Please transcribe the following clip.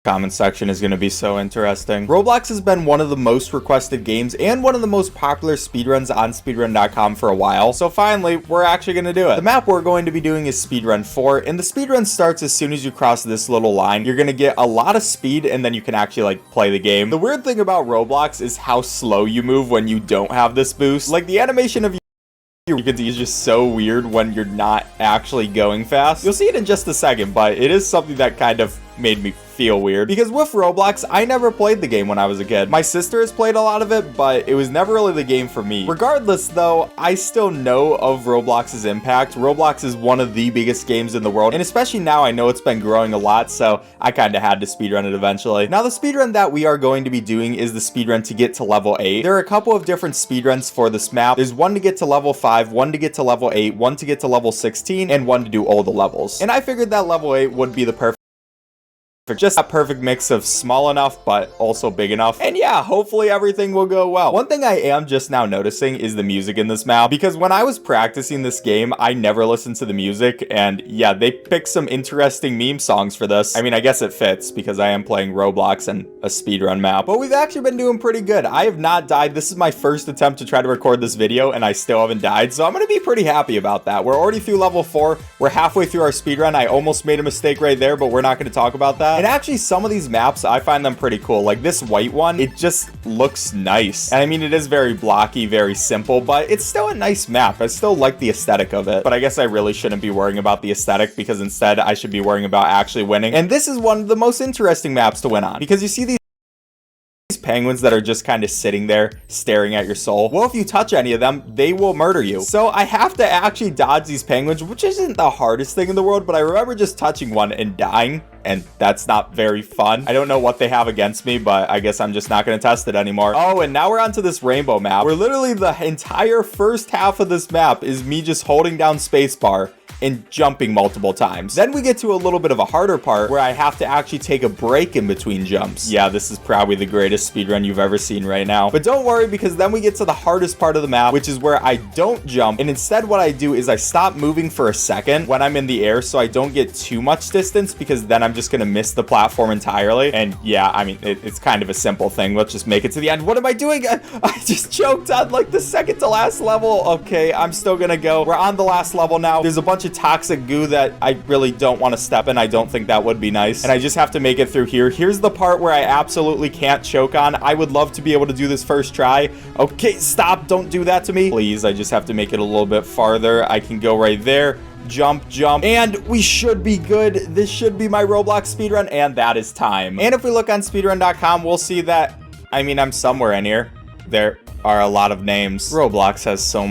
comment section is going to be so interesting. Roblox has been one of the most requested games and one of the most popular speedruns on speedrun.com for a while, so finally we're actually going to do it. The map we're going to be doing is speedrun 4, and the speedrun starts as soon as you cross this little line. You're going to get a lot of speed and then you can actually like play the game. The weird thing about Roblox is how slow you move when you don't have this boost. Like the animation of you can see is just so weird when you're not actually going fast. You'll see it in just a second, but it is something that kind of made me feel weird because with Roblox, I never played the game when I was a kid. My sister has played a lot of it, but it was never really the game for me. Regardless though, I still know of Roblox's impact. Roblox is one of the biggest games in the world, and especially now I know it's been growing a lot, so I kind of had to speedrun it eventually. Now the speedrun that we are going to be doing is the speedrun to get to level 8. There are a couple of different speedruns for this map. There's one to get to level 5, one to get to level 8, one to get to level 16, and one to do all the levels. And I figured that level 8 would be the perfect for just a perfect mix of small enough but also big enough. And yeah, hopefully everything will go well. One thing I am just now noticing is the music in this map, because when I was practicing this game, I never listened to the music, and yeah, they picked some interesting meme songs for this. I mean, I guess it fits because I am playing Roblox and a speedrun map, but we've actually been doing pretty good. I have not died. This is my first attempt to try to record this video and I still haven't died, so I'm gonna be pretty happy about that. We're already through level 4. We're halfway through our speedrun. I almost made a mistake right there, but we're not gonna talk about that. And actually, some of these maps, I find them pretty cool. Like this white one, it just looks nice. And I mean, it is very blocky, very simple, but it's still a nice map. I still like the aesthetic of it. But I guess I really shouldn't be worrying about the aesthetic, because instead I should be worrying about actually winning. And this is one of the most interesting maps to win on, because you see these penguins that are just kind of sitting there staring at your soul. Well, if you touch any of them, they will murder you. So I have to actually dodge these penguins, which isn't the hardest thing in the world, but I remember just touching one and dying, and that's not very fun. I don't know what they have against me, but I guess I'm just not going to test it anymore. Oh, and now we're onto this rainbow map, where literally the entire first half of this map is me just holding down spacebar and jumping multiple times. Then we get to a little bit of a harder part where I have to actually take a break in between jumps. Yeah, this is probably the greatest speedrun you've ever seen right now. But don't worry, because then we get to the hardest part of the map, which is where I don't jump, and instead what I do is I stop moving for a second when I'm in the air so I don't get too much distance, because then I'm just gonna miss the platform entirely. And yeah, I mean, it's kind of a simple thing. Let's just make it to the end. What am I doing? I just choked on like the second to last level. Okay, I'm still gonna go. We're on the last level now. There's a bunch of toxic goo that I really don't want to step in. I don't think that would be nice, and I just have to make it through here. Here's the part where I absolutely can't choke on. I would love to be able to do this first try. Okay, stop, don't do that to me, please. I just have to make it a little bit farther. I can go right there, jump, and we should be good. This should be my Roblox speedrun, and that is time. And if we look on speedrun.com, we'll see that, I mean, I'm somewhere in here. There are a lot of names. Roblox has so